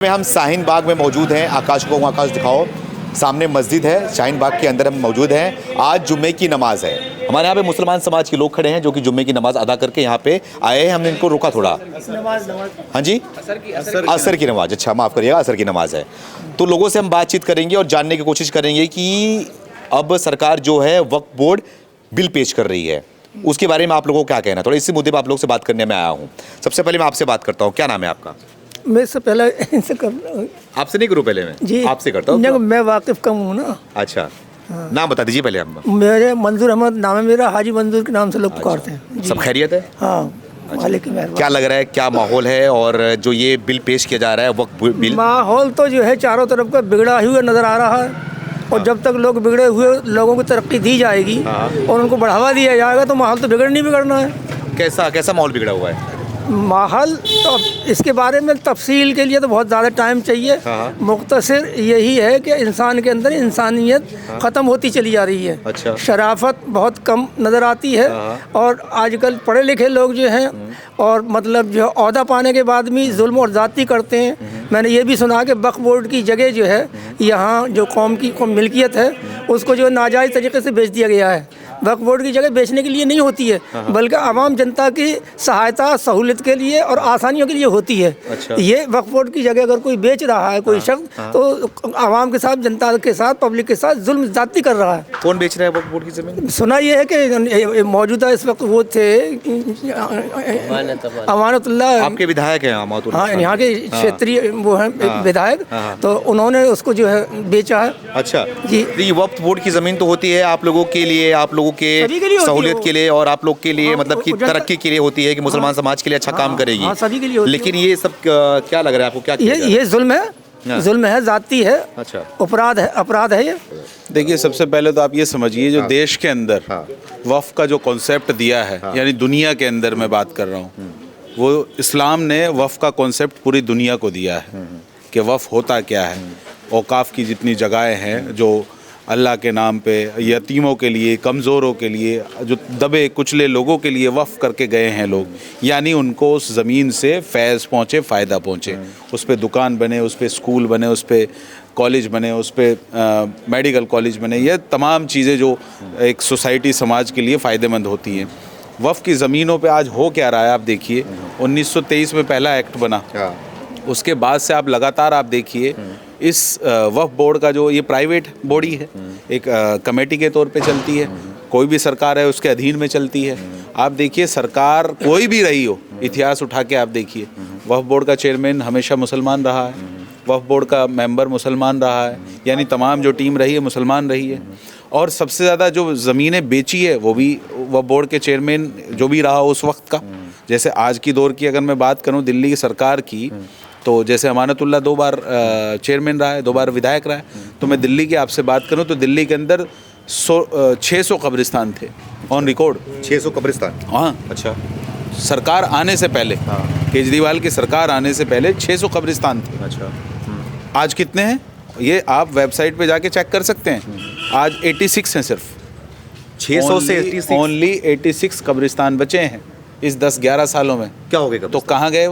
में हम शाहीन बाग में मौजूद हैं। आकाश को आकाश दिखाओ, सामने मस्जिद है, शाहीन बाग के अंदर हम मौजूद हैं। आज जुम्मे की नमाज है। हमारे यहाँ पे मुसलमान समाज के लोग खड़े हैं जो कि जुम्मे की नमाज अदा करके यहाँ पे आए हैं। हमने इनको रोका थोड़ा। हाँ जी, असर की नमाज, अच्छा माफ़ करिएगा, असर की नमाज है। तो लोगों से हम बातचीत करेंगे और जानने की कोशिश करेंगे कि अब सरकार जो है वक्फ बोर्ड बिल पेश कर रही है, उसके बारे में आप लोगों को क्या कहना है। थोड़ा इसी मुद्दे पर आप लोग से बात करने में आया हूँ। सबसे पहले मैं आपसे बात करता हूँ, क्या नाम है आपका? मैं इससे पहले इनसे कर आपसे नहीं करूँ पहले मैं जी, आपसे करता हूँ। मैं वाकिफ कम हूँ ना। अच्छा, नाम बता दीजिए पहले। हम मेरे मंजूर अहमद नाम है मेरा, हाजी मंजूर के नाम से लोग पुकारते हैं। सब खैरियत है? हाँ, मालिक की मेहरबानी। क्या लग रहा है, क्या माहौल है और जो ये बिल पेश किया जा रहा है वक्फ बिल? माहौल तो जो है चारों तरफ का बिगड़ा हुआ नज़र आ रहा है, और जब तक लोग बिगड़े हुए लोगों को तरक्की दी जाएगी और उनको बढ़ावा दिया जाएगा तो माहौल तो बिगड़ना है। कैसा माहौल बिगड़ा हुआ है? माहौल तो इसके बारे में तफसील के लिए तो बहुत ज़्यादा टाइम चाहिए। मुख्तसर यही है कि इंसान के अंदर इंसानियत ख़त्म होती चली जा रही है। अच्छा। शराफत बहुत कम नज़र आती है, और आजकल पढ़े लिखे लोग जो हैं और मतलब जो ओहदा पाने के बाद भी जुल्म और ज़्यादती करते हैं। मैंने ये भी सुना कि वक्फ बोर्ड की जगह जो है यहाँ जो कौम की मिल्कियत है उसको जो नाजायज़ तरीके से बेच दिया गया है। वक्फ बोर्ड की जगह बेचने के लिए नहीं होती है, बल्कि आवाम जनता की सहायता सहूलियत के लिए और आसानियों के लिए होती है। अच्छा। ये वक्फ बोर्ड की जगह अगर कोई बेच रहा है कोई शख्स, तो आवाम के साथ, जनता के साथ, पब्लिक के साथ जुल्म ज़्यादती कर रहा है। कौन बेच रहा है वक्फ बोर्ड की ज़मीन? सुना ये है कि मौजूदा इस वक्त वो थे अमानतुल्लाह, आपके विधायक हैं अमानतुल्लाह? हाँ, यहाँ के क्षेत्रीय वो हैं विधायक, तो उन्होंने उसको जो है बेचा है। अच्छा जी। ये वक्फ बोर्ड की ज़मीन तो होती है आप लोगों के लिए, आप लोगों के सभी के लिए होती है सहूलियत वो। के लिए और आप लोग के लिए, हाँ, मतलब कि तरक्की के लिए होती है कि मुसलमान समाज के लिए अच्छा काम करेगी। हाँ, सभी के लिए होती है। लेकिन ये सब क्या लग रहा है आपको, क्या किया जा रहा है? ये जुल्म है, जुल्म है, ज़ाती है, अच्छा, अपराध है ये। देखिए, सबसे पहले तो आप ये समझिए जो देश के अंदर वफ़ का जो कॉन्सेप्ट दिया है, यानी दुनिया के अंदर मैं बात कर रहा हूँ, वो इस्लाम ने वफ़ का कॉन्सेप्ट पूरी दुनिया को दिया है कि वफ़ होता क्या है। औकाफ की जितनी जगहें हैं जो अल्लाह के नाम पे यतीमों के लिए, कमज़ोरों के लिए, जो दबे कुचले लोगों के लिए वफ़ करके गए हैं लोग, यानी उनको उस ज़मीन से फैज़ पहुँचे, फ़ायदा पहुँचे। उस पर दुकान बने, उस पर स्कूल बने, उस पर कॉलेज बने, उस पर मेडिकल कॉलेज बने। ये तमाम चीज़ें जो एक सोसाइटी, समाज के लिए फ़ायदेमंद होती हैं। वफ़ की ज़मीनों पे आज हो क्या रहा है आप देखिए। 1923 में पहला एक्ट बना, उसके बाद से आप लगातार आप देखिए इस वफ़ बोर्ड का जो ये प्राइवेट बॉडी है, एक कमेटी के तौर पे चलती है, कोई भी सरकार है उसके अधीन में चलती है। आप देखिए सरकार कोई भी रही हो, इतिहास उठा के आप देखिए, वफ़ बोर्ड का चेयरमैन हमेशा मुसलमान रहा है, वफ़ बोर्ड का मेंबर मुसलमान रहा है, यानी तमाम जो टीम रही है मुसलमान रही है। और सबसे ज़्यादा जो ज़मीनें बेची है वो भी वफ़ बोर्ड के चेयरमैन जो भी रहा उस वक्त का। जैसे आज की दौर की अगर मैं बात करूँ दिल्ली की सरकार की, तो जैसे अमानतुल्लाह 2 बार चेयरमैन रहा है, 2 बार विधायक रहा है। तो मैं दिल्ली की आपसे बात करूं तो दिल्ली के अंदर 600 कब्रिस्तान थे ऑन रिकॉर्ड। 600 कब्रिस्तान? हाँ। अच्छा। सरकार आने से पहले, केजरीवाल की सरकार आने से पहले 600 कब्रिस्तान थे। अच्छा। आज कितने हैं ये आप वेबसाइट पे जाके चेक कर सकते हैं। आज 86 हैं, सिर्फ 600 से 86? ओनली 86 कब्रिस्तान बचे हैं इस 10-11 सालों में। क्या हो गया? तो कहाँ गए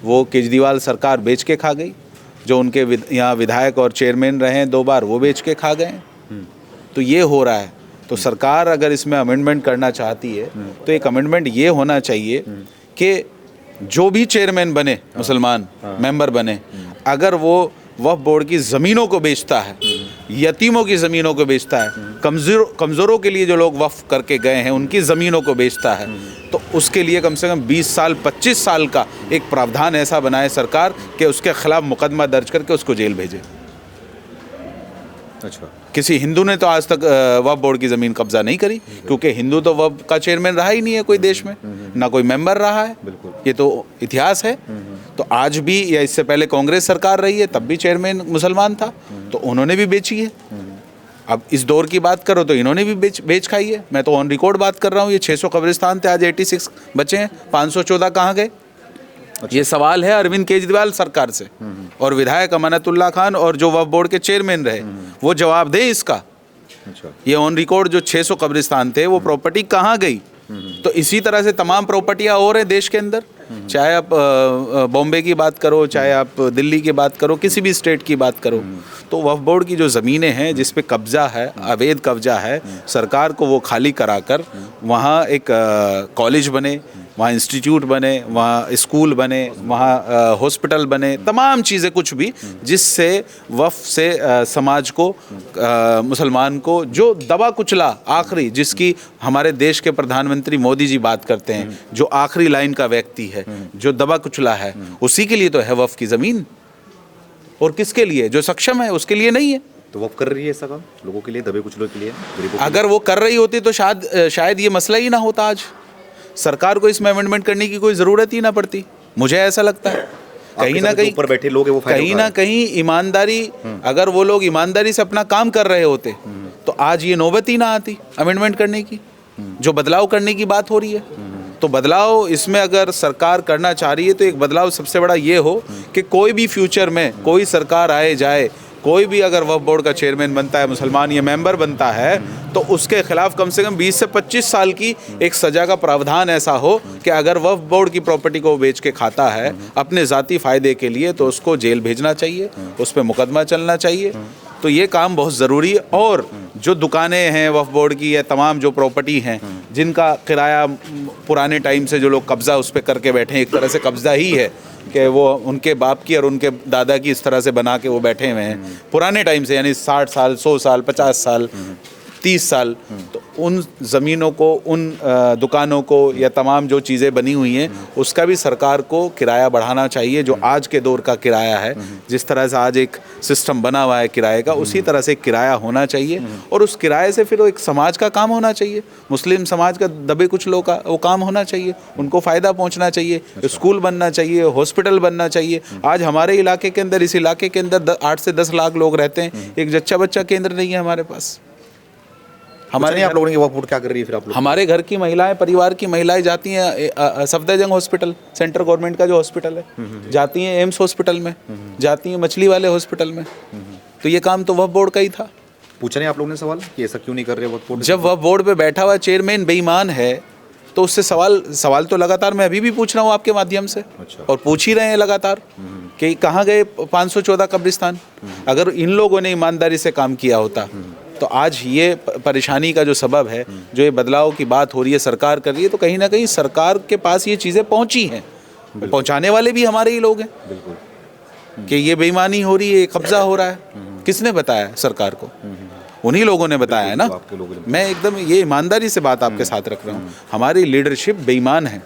वो केजरीवाल सरकार बेच के खा गई। जो उनके यहाँ विधायक और चेयरमैन रहे हैं 2 बार, वो बेच के खा गए। तो ये हो रहा है। तो सरकार अगर इसमें अमेंडमेंट करना चाहती है तो एक अमेंडमेंट ये होना चाहिए कि जो भी चेयरमैन बने, मुसलमान मेंबर बने, अगर वो वफ़ बोर्ड की ज़मीनों को बेचता है, यतीमों की ज़मीनों को बेचता है, कमज़ोरों के लिए जो लोग वफ़ करके गए हैं उनकी ज़मीनों को बेचता है, तो उसके लिए कम से कम 20 साल 25 साल का एक प्रावधान ऐसा बनाए सरकार कि उसके ख़िलाफ़ मुकदमा दर्ज करके उसको जेल भेजे। अच्छा। किसी हिंदू ने तो आज तक वफ़ बोर्ड की ज़मीन कब्जा नहीं करी, क्योंकि हिंदू तो वफ़ का चेयरमैन रहा ही नहीं है कोई देश में, ना कोई मेंबर रहा है। बिल्कुल, ये तो इतिहास है। तो आज भी, या इससे पहले कांग्रेस सरकार रही है तब भी चेयरमैन मुसलमान था, तो उन्होंने भी बेची है। अब इस दौर की बात करो तो इन्होंने भी बेच खाई है। मैं तो ऑन रिकॉर्ड बात कर रहा हूँ। ये 600 कब्रिस्तान थे, आज 86 बचे हैं, 514 कहाँ गए? अच्छा। ये सवाल है अरविंद केजरीवाल सरकार से और विधायक अमानतुल्लाह खान और जो वफ़ बोर्ड के चेयरमैन रहे, वो जवाब दें इसका। अच्छा। ये ऑन रिकॉर्ड जो 600 कब्रिस्तान थे वो प्रॉपर्टी कहाँ गई? तो इसी तरह से तमाम प्रॉपर्टियां और हैं देश के अंदर, चाहे आप बॉम्बे की बात करो, चाहे आप दिल्ली की बात करो, किसी भी स्टेट की बात करो, तो वक्फ बोर्ड की जो ज़मीनें हैं जिस पे कब्ज़ा है, अवैध कब्ज़ा है, सरकार को वो खाली कराकर वहाँ एक कॉलेज बने, वहाँ इंस्टीट्यूट बने, वहाँ स्कूल बने, वहाँ हॉस्पिटल बने, तमाम चीज़ें कुछ भी जिससे वफ़ से समाज को, मुसलमान को जो दबा कुचला आखिरी, जिसकी हमारे देश के प्रधानमंत्री मोदी जी बात करते हैं, जो आखिरी लाइन का व्यक्ति है, जो दबा कुचला है, उसी के लिए तो है वफ़ की ज़मीन। और किसके लिए? जो सक्षम है उसके लिए नहीं है। तो वक्फ कर रही है ऐसा काम लोगों के लिए, दबे कुचलों के लिए, गरीबों के लिए? अगर वो कर रही होती तो शायद ये मसला ही ना होता, आज सरकार को इसमें अमेंडमेंट करने की कोई ज़रूरत ही ना पड़ती, मुझे ऐसा लगता है। कहीं ना कहीं ऊपर बैठे लोग हैं वो कहीं ना कहीं ईमानदारी, अगर वो लोग ईमानदारी से अपना काम कर रहे होते तो आज ये नौबत ही ना आती अमेंडमेंट करने की, जो बदलाव करने की बात हो रही है। तो बदलाव इसमें अगर सरकार करना चाह रही है तो एक बदलाव सबसे बड़ा ये हो कि कोई भी फ्यूचर में कोई सरकार आए जाए, कोई भी अगर वक्फ बोर्ड का चेयरमैन बनता है, मुसलमान या मेंबर बनता है, तो उसके खिलाफ कम से कम 20 से 25 साल की एक सज़ा का प्रावधान ऐसा हो कि अगर वक्फ बोर्ड की प्रॉपर्टी को बेच के खाता है अपने ज़ाती फ़ायदे के लिए तो उसको जेल भेजना चाहिए, उस पर मुकदमा चलना चाहिए। तो ये काम बहुत ज़रूरी है। और जो दुकानें हैं वक्फ बोर्ड की या तमाम जो प्रॉपर्टी हैं जिनका किराया पुराने टाइम से जो लोग कब्ज़ा उस पर करके बैठे हैं, एक तरह से कब्ज़ा ही है कि वो उनके बाप की और उनके दादा की इस तरह से बना के वो बैठे हुए हैं पुराने टाइम से, यानी 60 साल, 100 साल, 50 साल, 30 साल। तो उन ज़मीनों को, उन दुकानों को या तमाम जो चीज़ें बनी हुई हैं उसका भी सरकार को किराया बढ़ाना चाहिए, जो आज के दौर का किराया है। जिस तरह से आज एक सिस्टम बना हुआ है किराए का, उसी तरह से किराया होना चाहिए। और उस किराए से फिर एक समाज का काम होना चाहिए, मुस्लिम समाज का, दबे कुछ लोग का वो काम होना चाहिए, उनको फ़ायदा पहुंचना चाहिए, स्कूल बनना चाहिए, हॉस्पिटल बनना चाहिए। आज हमारे इलाके के अंदर, इस इलाके के अंदर 8 से 10 लाख लोग रहते हैं, एक जच्चा बच्चा केंद्र नहीं है हमारे पास। हमारे आप लोगों की वक्फ बोर्ड क्या कर रही है फिर आप लोग? हमारे घर की महिलाएं, परिवार की महिलाएं जाती हैं सफदरजंग हॉस्पिटल, सेंट्रल गवर्नमेंट का जो हॉस्पिटल है, जाती हैं एम्स हॉस्पिटल में, जाती हैं मछली वाले हॉस्पिटल में। तो ये काम तो वक्फ बोर्ड का ही था। पूछा नहीं आप लोगों ने सवाल कि ऐसा क्यों नहीं कर रहे वक्फ बोर्ड? जब वक्फ बोर्ड पे बैठा हुआ चेयरमैन बेईमान है तो उससे सवाल तो लगातार मैं अभी भी पूछ रहा हूँ आपके माध्यम से। अच्छा। और पूछ ही रहे हैं लगातार कि कहाँ गए 514 कब्रिस्तान। अगर इन लोगों ने ईमानदारी से काम किया होता तो आज ये परेशानी का जो सबब है, जो ये बदलाव की बात हो रही है, सरकार कर रही है, तो कहीं ना कहीं सरकार के पास ये चीज़ें पहुंची हैं। पहुंचाने वाले भी हमारे ही लोग हैं। बिल्कुल। कि ये बेईमानी हो रही है, कब्जा हो रहा है, किसने बताया सरकार को? उन्हीं लोगों ने बताया है ना। मैं एकदम ये ईमानदारी से बात आपके साथ रख रहा हूँ। हमारी लीडरशिप बेईमान है।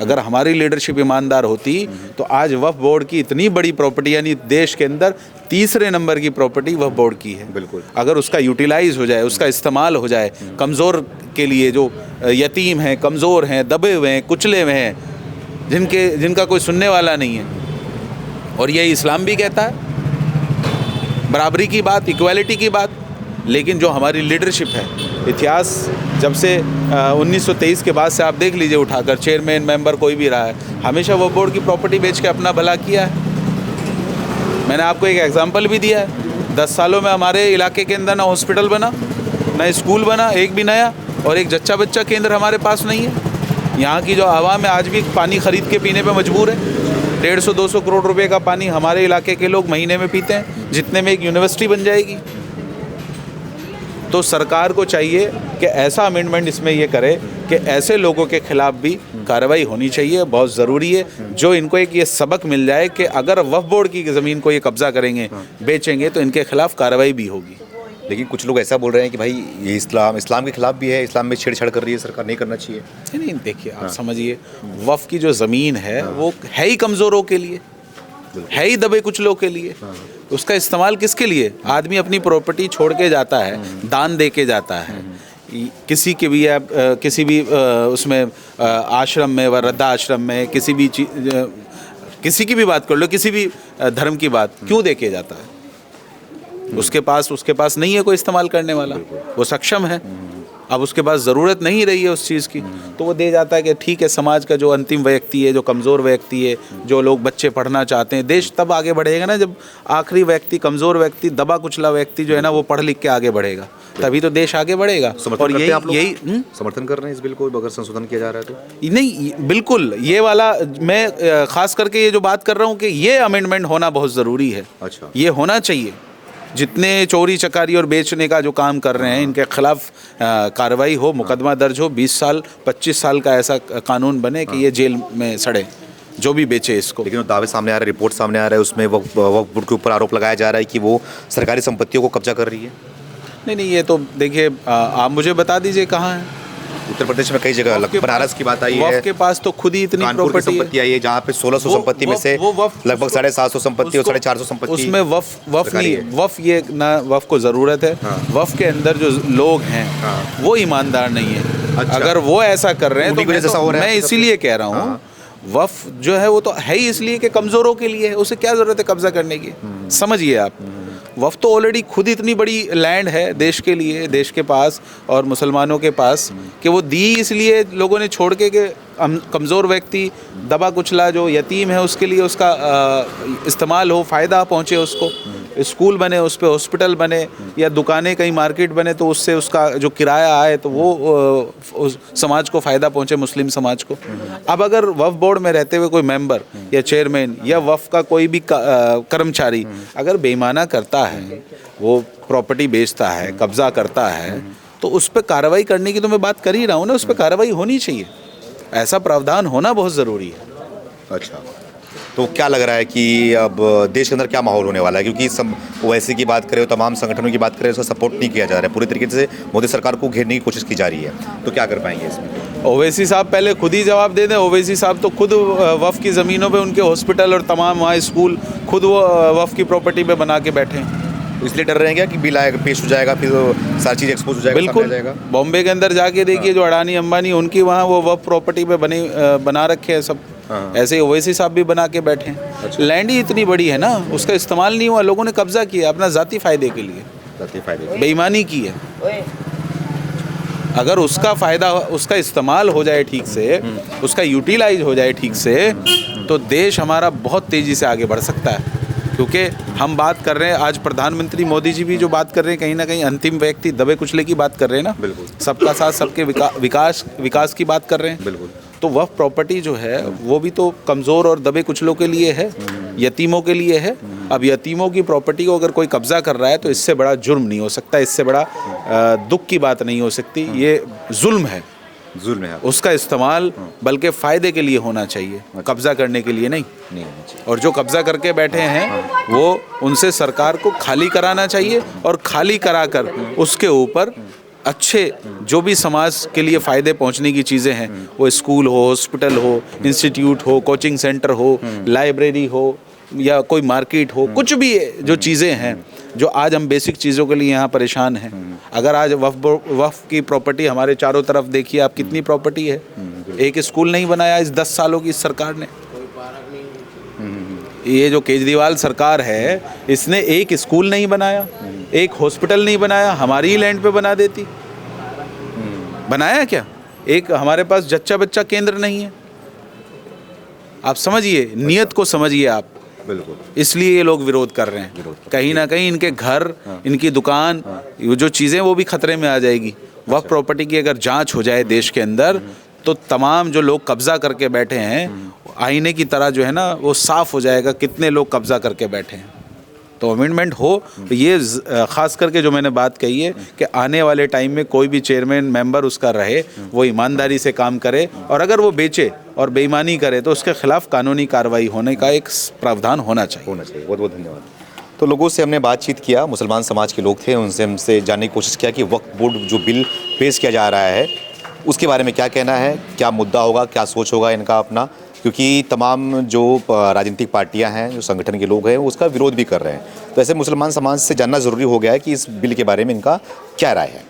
अगर हमारी लीडरशिप ईमानदार होती तो आज वक्फ बोर्ड की इतनी बड़ी प्रॉपर्टी, यानी देश के अंदर तीसरे नंबर की प्रॉपर्टी वक्फ बोर्ड की है। बिल्कुल। अगर उसका यूटिलाइज हो जाए, उसका इस्तेमाल हो जाए कमज़ोर के लिए, जो यतीम हैं, कमज़ोर हैं, दबे हुए हैं, कुचले हुए हैं, जिनका कोई सुनने वाला नहीं है। और ये इस्लाम भी कहता है बराबरी की बात, इक्वालिटी की बात। लेकिन जो हमारी लीडरशिप है, इतिहास जब से 1923 के बाद से आप देख लीजिए उठाकर, चेयरमैन मेंबर कोई भी रहा है, हमेशा वो बोर्ड की प्रॉपर्टी बेच के अपना भला किया है। मैंने आपको एक एग्जांपल भी दिया है। 10 सालों में हमारे इलाके के अंदर ना हॉस्पिटल बना, ना स्कूल बना, एक भी नया, और एक जच्चा बच्चा केंद्र हमारे पास नहीं है। यहाँ की जो आवाम है आज भी पानी ख़रीद के पीने पर मजबूर है। 150-200 करोड़ रुपए का पानी हमारे इलाके के लोग महीने में पीते हैं, जितने में एक यूनिवर्सिटी बन जाएगी। तो सरकार को चाहिए कि ऐसा अमेंडमेंट इसमें ये करे कि ऐसे लोगों के खिलाफ भी कार्रवाई होनी चाहिए, बहुत ज़रूरी है। जो इनको एक ये सबक मिल जाए कि अगर वक्फ बोर्ड की ज़मीन को ये कब्ज़ा करेंगे, बेचेंगे, तो इनके खिलाफ कार्रवाई भी होगी। लेकिन कुछ लोग ऐसा बोल रहे हैं कि भाई ये इस्लाम के खिलाफ भी है, इस्लाम में छेड़छाड़ कर रही है सरकार, नहीं करना चाहिए। नहीं, देखिए आप समझिए, वक्फ की जो ज़मीन है वो है ही कमज़ोरों के लिए, है ही दबे कुचलों के लिए। उसका इस्तेमाल किसके लिए? आदमी अपनी प्रॉपर्टी छोड़ के जाता है, दान दे के जाता है, किसी के भी किसी भी उसमें आश्रम में, वृद्धाश्रम में, किसी की भी बात कर लो, किसी भी धर्म की बात, क्यों दे के जाता है? उसके पास नहीं है कोई इस्तेमाल करने वाला, वो सक्षम है, अब उसके पास ज़रूरत नहीं रही है उस चीज़ की, तो वो दे जाता है कि ठीक है, समाज का जो अंतिम व्यक्ति है, जो कमज़ोर व्यक्ति है, जो लोग बच्चे पढ़ना चाहते हैं, देश तब आगे बढ़ेगा ना जब आखिरी व्यक्ति, कमज़ोर व्यक्ति, दबा कुचला व्यक्ति जो है ना वो पढ़ लिख के आगे बढ़ेगा, तभी तो देश आगे बढ़ेगा। और यही समर्थन कर रहे हैं इस बिल को अगर संशोधन किया जा रहा है तो? नहीं, बिल्कुल ये वाला मैं खास करके ये जो बात कर रहा हूँ कि ये अमेंडमेंट होना बहुत ज़रूरी है। अच्छा, ये होना चाहिए। जितने चोरी चकारी और बेचने का जो काम कर रहे हैं इनके खिलाफ कार्रवाई हो, मुकदमा दर्ज हो, 20 साल 25 साल का ऐसा कानून बने कि ये जेल में सड़े जो भी बेचे इसको। लेकिन दावे सामने आ रहा है, रिपोर्ट सामने आ रहा है, उसमें वक्फ बोर्ड के ऊपर आरोप लगाया जा रहा है कि वो सरकारी संपत्तियों को कब्जा कर रही है। नहीं, ये तो देखिए, आप मुझे बता दीजिए कहाँ है। उत्तर प्रदेश में कई जगह, बनारस की बात आई है, वक्फ के पास तो खुद ही इतनी कानपुर की प्रॉपर्टी संपत्ति आई है जहाँ पे 1600 संपत्ति में से लगभग 750 संपत्ति और 450 संपत्ति उसमें वफ नहीं, वफ ये ना, वफ को ज़रूरत है। वफ के अंदर जो लोग हैं वो ईमानदार नहीं है। अच्छा। अगर वो ऐसा कर रहे हैं तो मैं इसीलिए कह रहा हूँ वफ जो है वो तो है ही इसलिए कि कमज़ोरों के लिए है, उसे क्या ज़रूरत है कब्जा करने की। समझिए आप, वफ तो ऑलरेडी खुद इतनी बड़ी लैंड है देश के लिए, देश के पास और मुसलमानों के पास, कि वो दी इसलिए लोगों ने छोड़ के कि कमज़ोर व्यक्ति, दबा कुचला जो यतीम है उसके लिए उसका इस्तेमाल हो, फ़ायदा पहुँचे उसको, स्कूल बने उस पर, हॉस्पिटल बने या दुकानें कहीं मार्केट बने तो उससे उसका जो किराया आए तो वो उस समाज को फ़ायदा पहुँचे, मुस्लिम समाज को। अब अगर वफ़ बोर्ड में रहते हुए कोई मेंबर या चेयरमैन या वफ़ का कोई भी कर्मचारी अगर बेईमाना करता है, वो प्रॉपर्टी बेचता है, कब्ज़ा करता है, तो उस पर कार्रवाई करने की तो मैं बात कर ही रहा हूँ ना, उस पर कार्रवाई होनी चाहिए। ऐसा प्रावधान होना बहुत ज़रूरी है। अच्छा, तो क्या लग रहा है कि अब देश के अंदर क्या माहौल होने वाला है? क्योंकि ओवैसी की बात करें, तमाम संगठनों की बात करें, उसका सपोर्ट नहीं किया जा रहा है, पूरी तरीके से मोदी सरकार को घेरने की कोशिश की जा रही है, तो क्या कर पाएंगे इसमें? ओवैसी साहब पहले खुद ही जवाब दे दें। ओवैसी साहब तो खुद वफ़ की ज़मीनों पे उनके हॉस्पिटल और तमाम वहाँ स्कूल खुद वो वफ़ की प्रॉपर्टी पे बना के बैठे हैं। इसलिए डर रहे हैं क्या कि बिल आएगा, पेश हो जाएगा, फिर सारी चीज़ एक्सपोज हो जाएगा, बिल्कुल। बॉम्बे के अंदर जाके देखिए, जो अडानी अंबानी उनकी वहाँ वो वफ़ प्रॉपर्टी पे बना रखे हैं सब। ऐसे ही ओवैसी साहब भी बना के बैठे हैं। अच्छा। लैंड ही इतनी बड़ी है ना, उसका इस्तेमाल नहीं हुआ, लोगों ने कब्जा किया अपना ज़ाती फ़ायदे के लिए, बेईमानी की है। अगर उसका फ़ायदा, उसका इस्तेमाल हो जाए ठीक से, उसका यूटिलाइज हो जाए ठीक से, तो देश हमारा बहुत तेज़ी से आगे बढ़ सकता है। क्योंकि हम बात कर रहे हैं, आज प्रधानमंत्री मोदी जी भी जो बात कर रहे हैं, कहीं ना कहीं अंतिम व्यक्ति, दबे कुचले की बात कर रहे हैं ना, बिल्कुल, सबका साथ सबके विकास की बात कर रहे हैं, बिल्कुल। तो वह प्रॉपर्टी जो है वो भी तो कमज़ोर और दबे कुचलों के लिए है, यतीमों के लिए है। अब यतीमों की प्रॉपर्टी को अगर कोई कब्जा कर रहा है तो इससे बड़ा जुर्म नहीं हो सकता, इससे बड़ा दुख की बात नहीं हो सकती। ये जुल्म है, जुल्म है। उसका इस्तेमाल बल्कि फ़ायदे के लिए होना चाहिए, कब्जा करने के लिए नहीं होना चाहिए। और जो कब्जा करके बैठे हैं वो उनसे सरकार को खाली कराना चाहिए, और खाली कराकर उसके ऊपर अच्छे जो भी समाज के लिए फ़ायदे पहुंचने की चीज़ें हैं, वो स्कूल हो, हॉस्पिटल हो, इंस्टीट्यूट हो, कोचिंग सेंटर हो, लाइब्रेरी हो या कोई मार्केट हो, कुछ भी जो चीज़ें हैं जो आज हम बेसिक चीज़ों के लिए यहाँ परेशान हैं। अगर आज वफ़ की प्रॉपर्टी हमारे चारों तरफ देखिए आप, कितनी प्रॉपर्टी है। एक स्कूल नहीं बनाया इस 10 सालों की इस सरकार ने। ये जो केजरीवाल सरकार है, इसने एक स्कूल नहीं बनाया, एक हॉस्पिटल नहीं बनाया, हमारी ही लैंड पे बना देती। बनाया क्या? एक हमारे पास जच्चा बच्चा केंद्र नहीं है। आप समझिए, नियत को समझिए आप। बिल्कुल, इसलिए ये लोग विरोध कर रहे हैं। कहीं ना कहीं इनके घर, इनकी दुकान, जो चीज़ें वो भी खतरे में आ जाएगी। वह प्रॉपर्टी की अगर जांच हो जाए देश के अंदर, तो तमाम जो लोग कब्जा करके बैठे हैं, आईने की तरह जो है ना, वो साफ हो जाएगा कितने लोग कब्जा करके बैठे हैं। तो अमेंडमेंट हो, ये ख़ास करके जो मैंने बात कही है कि आने वाले टाइम में कोई भी चेयरमैन मेंबर उसका रहे, वो ईमानदारी से काम करे, और अगर वो बेचे और बेईमानी करे तो उसके खिलाफ कानूनी कार्रवाई होने का एक प्रावधान होना चाहिए। बहुत बहुत धन्यवाद। तो लोगों से हमने बातचीत किया, मुसलमान समाज के लोग थे, उनसे हमसे जानने की कोशिश किया कि वक्फ बोर्ड जो बिल पेश किया जा रहा है उसके बारे में क्या कहना है, क्या मुद्दा होगा, क्या सोच होगा इनका अपना, क्योंकि तमाम जो राजनीतिक पार्टियां हैं, जो संगठन के लोग हैं, उसका विरोध भी कर रहे हैं। तो ऐसे मुसलमान समाज से जानना ज़रूरी हो गया है कि इस बिल के बारे में इनका क्या राय है।